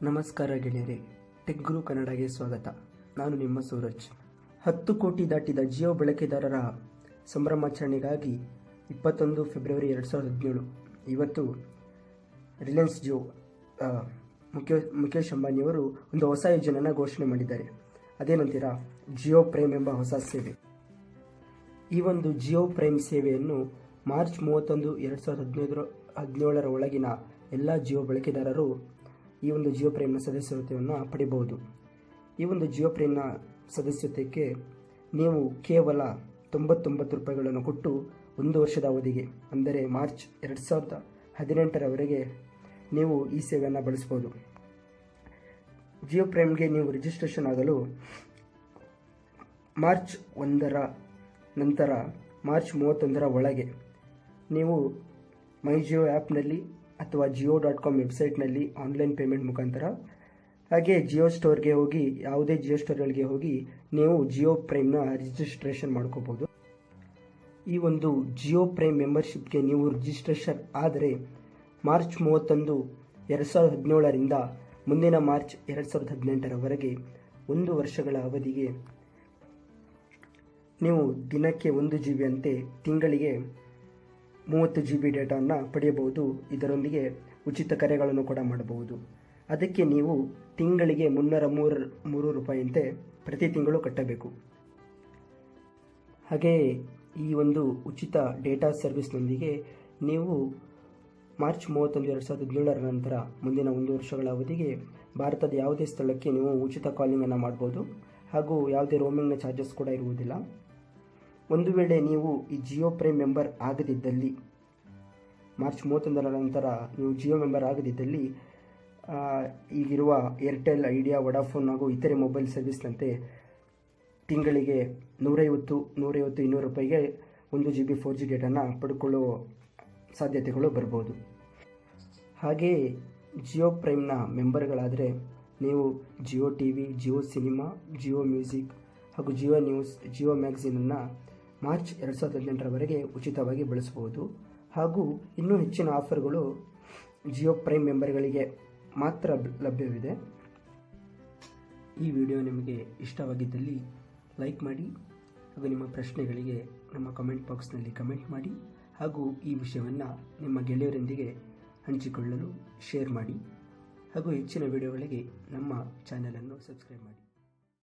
ನಮಸ್ಕಾರ ಗೆಳೆಯರೇ, ಟೆಕ್ ಗುರು ಕನ್ನಡಗೆ ಸ್ವಾಗತ. ನಾನು ನಿಮ್ಮ ಸೂರಜ್. 10 ಕೋಟಿ ದಾಟಿದ ಜಿಯೋ ಬಳಕೆದಾರರ ಸಂಭ್ರಮಾಚರಣೆಗಾಗಿ 21 ಫೆಬ್ರವರಿ 2017 ಇವತ್ತು ರಿಲಯನ್ಸ್ ಜಿಯೋ ಮುಖೇಶ್ ಅಂಬಾನಿಯವರು ಒಂದು ಹೊಸ ಯೋಜನೆಯನ್ನು ಘೋಷಣೆ ಮಾಡಿದ್ದಾರೆ. ಅದೇನಂತೀರಾ, ಜಿಯೋ ಪ್ರೈಮ್ ಎಂಬ ಹೊಸ ಸೇವೆ. ಈ ಒಂದು ಜಿಯೋ ಪ್ರೈಮ್ ಸೇವೆಯನ್ನು ಮಾರ್ಚ್ 31, 2017 ಒಳಗಿನ ಎಲ್ಲ ಜಿಯೋ ಬಳಕೆದಾರರು ಈ ಒಂದು ಜಿಯೋ ಪ್ರೈಮ್ನ ಸದಸ್ಯತ್ವವನ್ನು ಪಡೆಯಬಹುದು. ಈ ಒಂದು ಜಿಯೋ ಪ್ರೈಮ್ನ ಸದಸ್ಯತ್ವಕ್ಕೆ ನೀವು ಕೇವಲ 99 ರೂಪಾಯಿಗಳನ್ನು ಕೊಟ್ಟು 1 ವರ್ಷದ ಅವಧಿಗೆ, ಅಂದರೆ ಮಾರ್ಚ್ 2018 ನೀವು ಈ ಸೇವೆಯನ್ನು ಬಳಸಬಹುದು. ಜಿಯೋ ಪ್ರೈಮ್ಗೆ ನೀವು ರಿಜಿಸ್ಟ್ರೇಷನ್ ಆಗಲು ಮಾರ್ಚ್ 1 ನಂತರ ಮಾರ್ಚ್ 31 ಒಳಗೆ ನೀವು ಮೈ ಜಿಯೋ ಆ್ಯಪ್ನಲ್ಲಿ ಅಥವಾ ಜಿಯೋ.com ವೆಬ್ಸೈಟ್ನಲ್ಲಿ ಆನ್ಲೈನ್ ಪೇಮೆಂಟ್ ಮುಖಾಂತರ, ಹಾಗೆ ಜಿಯೋ ಸ್ಟೋರ್ಗೆ ಹೋಗಿ, ಯಾವುದೇ ಜಿಯೋ ಸ್ಟೋರ್ಗಳಿಗೆ ಹೋಗಿ ನೀವು ಜಿಯೋ ಪ್ರೈಮ್ನ ರಿಜಿಸ್ಟ್ರೇಷನ್ ಮಾಡ್ಕೋಬೋದು. ಈ ಒಂದು ಜಿಯೋ ಪ್ರೈಮ್ ಮೆಂಬರ್ಶಿಪ್ಗೆ ನೀವು ರಿಜಿಸ್ಟ್ರೇಷನ್ ಆದರೆ ಮಾರ್ಚ್ 31, 2017 ಮುಂದಿನ ಮಾರ್ಚ್ 2018 1 ವರ್ಷಗಳ ಅವಧಿಗೆ ನೀವು ದಿನಕ್ಕೆ 1 GB ಅಂತೆ ತಿಂಗಳಿಗೆ 30 GB ಡೇಟಾವನ್ನು ಪಡೆಯಬಹುದು. ಇದರೊಂದಿಗೆ ಉಚಿತ ಕರೆಗಳನ್ನು ಕೂಡ ಮಾಡಬಹುದು. ಅದಕ್ಕೆ ನೀವು ತಿಂಗಳಿಗೆ 303 ರೂಪಾಯಿಯಂತೆ ಪ್ರತಿ ತಿಂಗಳು ಕಟ್ಟಬೇಕು. ಹಾಗೆಯೇ ಈ ಒಂದು ಉಚಿತ ಡೇಟಾ ಸರ್ವಿಸ್ನೊಂದಿಗೆ ನೀವು ಮಾರ್ಚ್ 31, 2017 ನಂತರ ಮುಂದಿನ 1 ವರ್ಷಗಳ ಅವಧಿಗೆ ಭಾರತದ ಯಾವುದೇ ಸ್ಥಳಕ್ಕೆ ನೀವು ಉಚಿತ ಕಾಲಿಂಗನ್ನು ಮಾಡ್ಬೋದು. ಹಾಗೂ ಯಾವುದೇ ರೋಮಿಂಗ್ನ ಚಾರ್ಜಸ್ ಕೂಡ ಇರುವುದಿಲ್ಲ. ಒಂದು ವೇಳೆ ನೀವು ಈ ಜಿಯೋ ಪ್ರೈಮ್ ಮೆಂಬರ್ ಆಗದಿದ್ದಲ್ಲಿ, ಮಾರ್ಚ್ 31 ನಂತರ ನೀವು ಜಿಯೋ ಮೆಂಬರ್ ಆಗದಿದ್ದಲ್ಲಿ, ಈಗಿರುವ ಏರ್ಟೆಲ್, ಐಡಿಯಾ, ವೊಡಾಫೋನ್ ಹಾಗೂ ಇತರೆ ಮೊಬೈಲ್ ಸರ್ವಿಸ್ನಂತೆ ತಿಂಗಳಿಗೆ 150, 200 ರೂಪಾಯಿಗೆ 1 GB 4G ಡೇಟಾನ ಪಡ್ಕೊಳ್ಳೋ ಸಾಧ್ಯತೆಗಳು ಬರ್ಬೋದು. ಹಾಗೆಯೇ ಜಿಯೋ ಪ್ರೈಮ್ನ ಮೆಂಬರ್ಗಳಾದರೆ ನೀವು Jio TV, Jio cinema, Jio music ಹಾಗೂ ಜಿಯೋ ನ್ಯೂಸ್, ಜಿಯೋ ಮ್ಯಾಗಝೀನನ್ನು ಮಾರ್ಚ್ 2018 ಉಚಿತವಾಗಿ ಬಳಸಬಹುದು. ಹಾಗೂ ಇನ್ನೂ ಹೆಚ್ಚಿನ ಆಫರ್ಗಳು ಜಿಯೋ ಪ್ರೈಮ್ ಮೆಂಬರ್ಗಳಿಗೆ ಮಾತ್ರ ಲಭ್ಯವಿದೆ. ಈ ವಿಡಿಯೋ ನಿಮಗೆ ಇಷ್ಟವಾಗಿದ್ದಲ್ಲಿ ಲೈಕ್ ಮಾಡಿ, ಹಾಗೂ ನಿಮ್ಮ ಪ್ರಶ್ನೆಗಳಿಗೆ ನಮ್ಮ ಕಮೆಂಟ್ ಬಾಕ್ಸ್ನಲ್ಲಿ ಕಮೆಂಟ್ ಮಾಡಿ, ಹಾಗೂ ಈ ವಿಷಯವನ್ನು ನಿಮ್ಮ ಗೆಳೆಯರೊಂದಿಗೆ ಹಂಚಿಕೊಳ್ಳಲು ಶೇರ್ ಮಾಡಿ, ಹಾಗೂ ಹೆಚ್ಚಿನ ವಿಡಿಯೋಗಳಿಗೆ ನಮ್ಮ ಚಾನಲನ್ನು ಸಬ್ಸ್ಕ್ರೈಬ್ ಮಾಡಿ.